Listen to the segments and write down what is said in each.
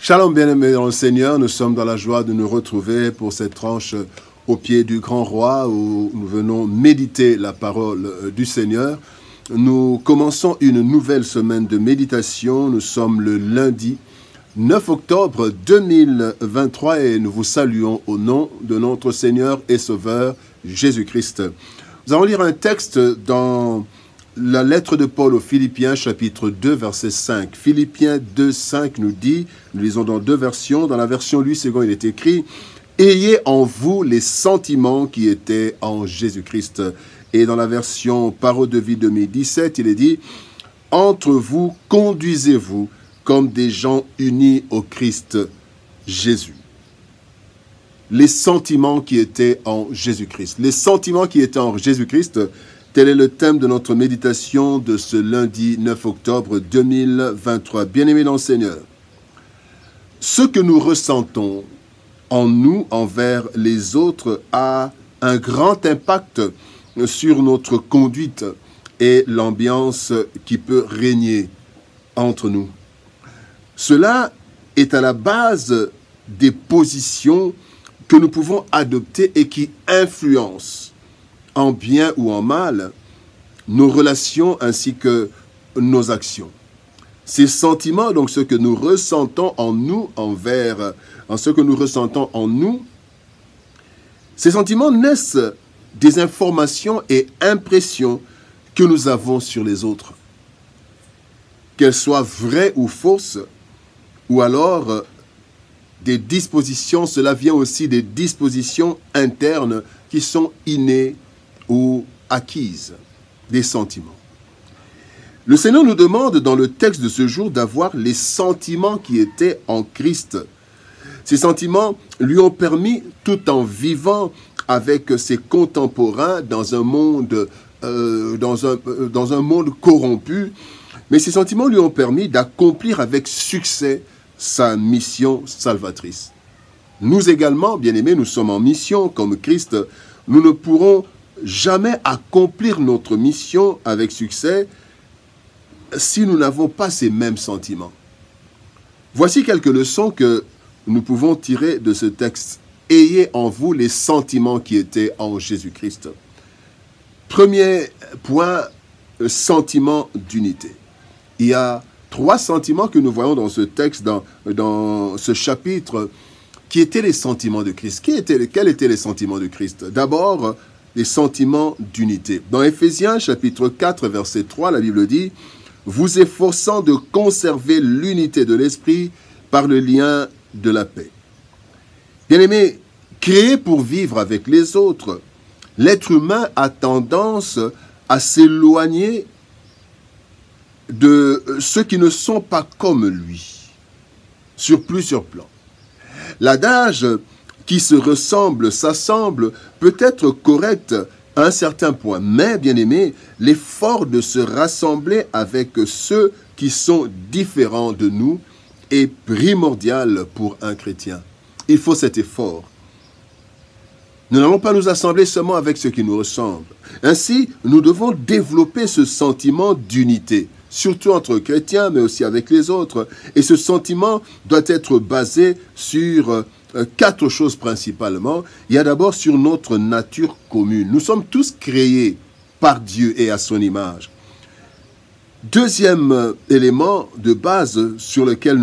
Shalom bien-aimés dans le Seigneur, nous sommes dans la joie de nous retrouver pour cette tranche au pied du grand roi où nous venons méditer la parole du Seigneur. Nous commençons une nouvelle semaine de méditation, nous sommes le lundi 9 octobre 2023 et nous vous saluons au nom de notre Seigneur et Sauveur Jésus-Christ. Nous allons lire un texte dans la lettre de Paul aux Philippiens, chapitre 2, verset 5. Philippiens 2, 5 nous dit, nous lisons dans deux versions, dans la version Louis II, il est écrit « Ayez en vous les sentiments qui étaient en Jésus-Christ ». Et dans la version Parole de vie 2017, il est dit « Entre vous, conduisez-vous comme des gens unis au Christ Jésus ». Les sentiments qui étaient en Jésus-Christ. Les sentiments qui étaient en Jésus-Christ. Tel est le thème de notre méditation de ce lundi 9 octobre 2023. Bien-aimés dans le Seigneur, ce que nous ressentons en nous envers les autres a un grand impact sur notre conduite et l'ambiance qui peut régner entre nous. Cela est à la base des positions que nous pouvons adopter et qui influencent en bien ou en mal, nos relations ainsi que nos actions. Ces sentiments, donc ce que nous ressentons en nous, ces sentiments naissent des informations et impressions que nous avons sur les autres. Qu'elles soient vraies ou fausses, ou alors des dispositions, cela vient aussi des dispositions internes qui sont innées ou acquises, des sentiments. Le Seigneur nous demande dans le texte de ce jour d'avoir les sentiments qui étaient en Christ. Ces sentiments lui ont permis, tout en vivant avec ses contemporains dans un monde, dans un monde corrompu, mais ces sentiments lui ont permis d'accomplir avec succès sa mission salvatrice. Nous également, bien-aimés, nous sommes en mission comme Christ. Nous ne pourrons jamais accomplir notre mission avec succès si nous n'avons pas ces mêmes sentiments. Voici quelques leçons que nous pouvons tirer de ce texte. Ayez en vous les sentiments qui étaient en Jésus-Christ. Premier point, sentiment d'unité. Il y a trois sentiments que nous voyons dans ce texte, dans ce chapitre, qui étaient les sentiments de Christ. Quels étaient les sentiments de Christ? D'abord, les sentiments d'unité. Dans Éphésiens, chapitre 4, verset 3, la Bible dit « Vous efforçant de conserver l'unité de l'esprit par le lien de la paix. » Bien-aimés, créé pour vivre avec les autres, l'être humain a tendance à s'éloigner de ceux qui ne sont pas comme lui, sur plusieurs plans. L'adage « qui se ressemble s'assemble » peut être correct à un certain point, mais, bien aimé, l'effort de se rassembler avec ceux qui sont différents de nous est primordial pour un chrétien. Il faut cet effort. Nous n'allons pas nous assembler seulement avec ceux qui nous ressemblent. Ainsi, nous devons développer ce sentiment d'unité, surtout entre chrétiens, mais aussi avec les autres. Et ce sentiment doit être basé sur quatre choses principalement. Il y a d'abord sur notre nature commune. Nous sommes tous créés par Dieu et à son image. Deuxième élément de base sur lequel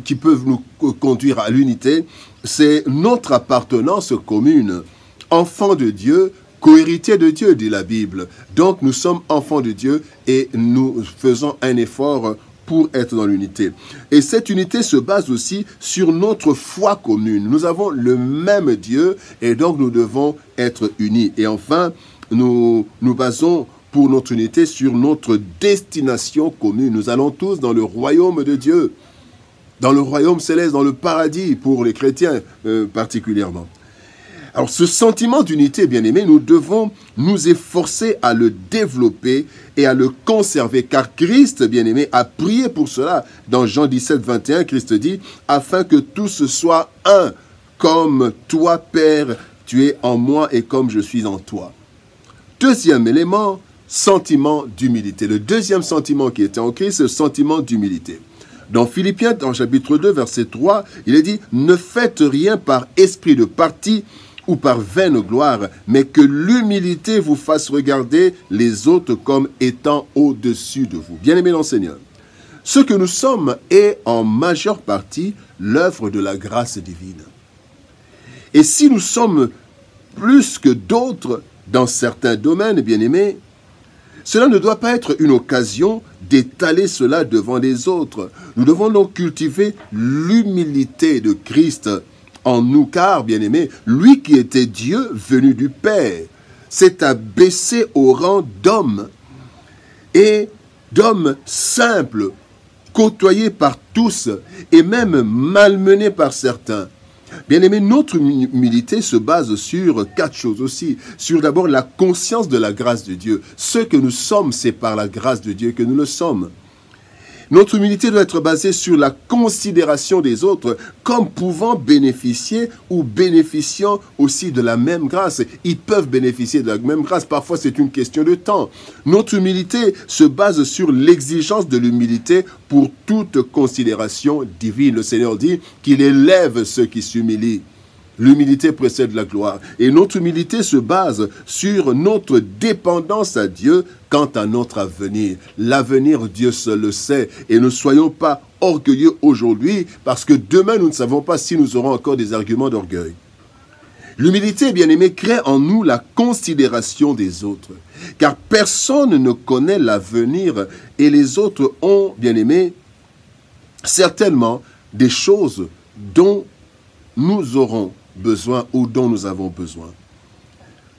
qui peuvent nous conduire à l'unité, c'est notre appartenance commune. Enfants de Dieu, co-héritiers de Dieu, dit la Bible. Donc nous sommes enfants de Dieu et nous faisons un effort pour être dans l'unité. Et cette unité se base aussi sur notre foi commune. Nous avons le même Dieu et donc nous devons être unis. Et enfin, nous basons pour notre unité sur notre destination commune. Nous allons tous dans le royaume de Dieu, dans le royaume céleste, dans le paradis, pour les chrétiens particulièrement. Alors ce sentiment d'unité, bien aimé, nous devons nous efforcer à le développer et à le conserver, car Christ, bien aimé, a prié pour cela. Dans Jean 17, 21, Christ dit « Afin que tous soient un, comme toi, Père, tu es en moi et comme je suis en toi. » Deuxième élément, sentiment d'humilité. Le deuxième sentiment qui était en Christ, c'est le sentiment d'humilité. Dans Philippiens, dans chapitre 2, verset 3, il est dit « Ne faites rien par esprit de parti ou par vaine gloire, mais que l'humilité vous fasse regarder les autres comme étant au-dessus de vous. » Bien-aimés dans le Seigneur, ce que nous sommes est en majeure partie l'œuvre de la grâce divine. Et si nous sommes plus que d'autres dans certains domaines, bien-aimés, cela ne doit pas être une occasion d'étaler cela devant les autres. Nous devons donc cultiver l'humilité de Christ en nous, car, bien-aimés, lui qui était Dieu venu du Père, s'est abaissé au rang d'homme, et d'homme simple, côtoyé par tous, et même malmené par certains. Bien-aimé, notre humilité se base sur 4 choses aussi. Sur d'abord la conscience de la grâce de Dieu. Ce que nous sommes, c'est par la grâce de Dieu que nous le sommes. Notre humilité doit être basée sur la considération des autres comme pouvant bénéficier ou bénéficiant aussi de la même grâce. Ils peuvent bénéficier de la même grâce. Parfois, c'est une question de temps. Notre humilité se base sur l'exigence de l'humilité pour toute considération divine. Le Seigneur dit qu'il élève ceux qui s'humilient. L'humilité précède la gloire. Et notre humilité se base sur notre dépendance à Dieu quant à notre avenir. L'avenir, Dieu seul le sait. Et ne soyons pas orgueilleux aujourd'hui, parce que demain, nous ne savons pas si nous aurons encore des arguments d'orgueil. L'humilité, bien-aimé, crée en nous la considération des autres. Car personne ne connaît l'avenir et les autres ont, bien-aimé, certainement des choses dont nous aurons besoin ou dont nous avons besoin.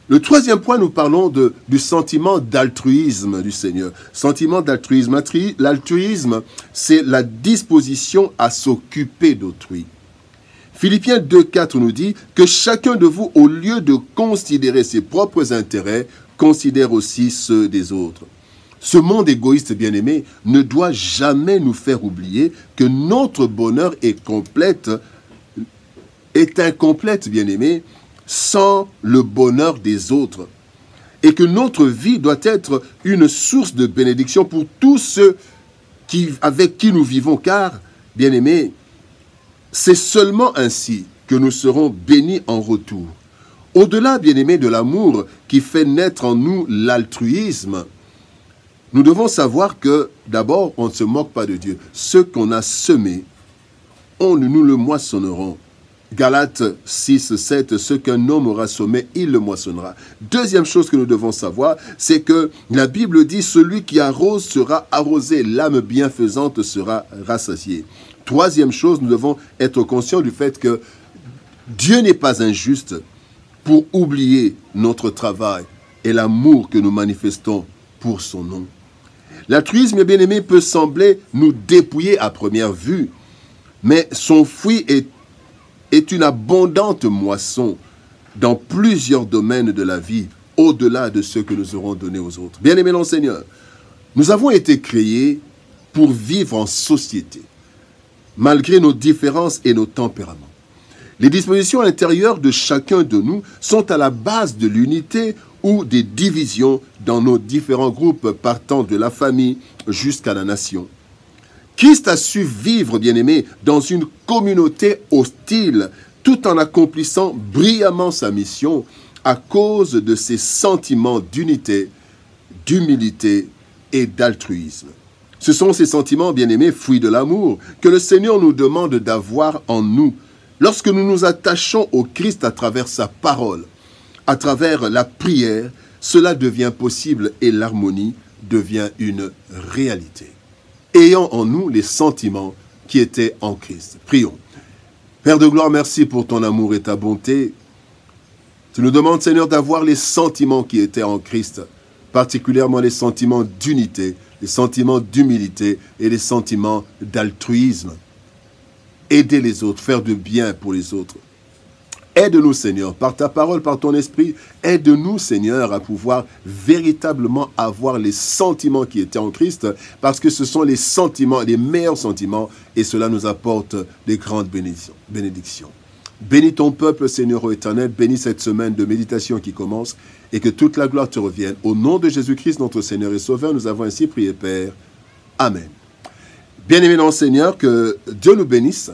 Le troisième point, nous parlons du sentiment d'altruisme du Seigneur. Sentiment d'altruisme. L'altruisme, c'est la disposition à s'occuper d'autrui. Philippiens 2,4 nous dit que chacun de vous, au lieu de considérer ses propres intérêts, considère aussi ceux des autres. Ce monde égoïste, bien-aimé, ne doit jamais nous faire oublier que notre bonheur est incomplète, bien-aimé, sans le bonheur des autres. Et que notre vie doit être une source de bénédiction pour tous ceux avec qui nous vivons, car, bien-aimé, c'est seulement ainsi que nous serons bénis en retour. Au-delà, bien-aimé, de l'amour qui fait naître en nous l'altruisme, nous devons savoir que, d'abord, on ne se moque pas de Dieu. Ce qu'on a semé, nous le moissonnerons. Galates 6, 7, ce qu'un homme aura semé, il le moissonnera. Deuxième chose que nous devons savoir, c'est que la Bible dit, celui qui arrose sera arrosé, l'âme bienfaisante sera rassasiée. Troisième chose, nous devons être conscients du fait que Dieu n'est pas injuste pour oublier notre travail et l'amour que nous manifestons pour son nom. L'altruisme, bien aimé, peut sembler nous dépouiller à première vue, mais son fruit est une abondante moisson dans plusieurs domaines de la vie, au-delà de ce que nous aurons donné aux autres. Bien-aimés dans le Seigneur, nous avons été créés pour vivre en société, malgré nos différences et nos tempéraments. Les dispositions intérieures de chacun de nous sont à la base de l'unité ou des divisions dans nos différents groupes partant de la famille jusqu'à la nation. Christ a su vivre, bien-aimé, dans une communauté hostile, tout en accomplissant brillamment sa mission à cause de ses sentiments d'unité, d'humilité et d'altruisme. Ce sont ces sentiments, bien-aimés, fruits de l'amour, que le Seigneur nous demande d'avoir en nous. Lorsque nous nous attachons au Christ à travers sa parole, à travers la prière, cela devient possible et l'harmonie devient une réalité. Ayant en nous les sentiments qui étaient en Christ. Prions. Père de gloire, merci pour ton amour et ta bonté. Tu nous demandes, Seigneur, d'avoir les sentiments qui étaient en Christ, particulièrement les sentiments d'unité, les sentiments d'humilité et les sentiments d'altruisme. Aider les autres, faire du bien pour les autres. Aide-nous, Seigneur, par ta parole, par ton esprit. Aide-nous, Seigneur, à pouvoir véritablement avoir les sentiments qui étaient en Christ, parce que ce sont les sentiments, les meilleurs sentiments, et cela nous apporte des grandes bénédictions. Bénis ton peuple, Seigneur éternel, bénis cette semaine de méditation qui commence, et que toute la gloire te revienne. Au nom de Jésus-Christ, notre Seigneur et Sauveur, nous avons ainsi prié, Père. Amen. Bien-aimés dans le Seigneur, que Dieu nous bénisse.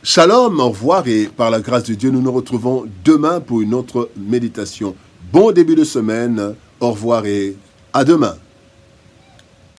Shalom, au revoir et par la grâce de Dieu, nous nous retrouvons demain pour une autre méditation. Bon début de semaine, au revoir et à demain.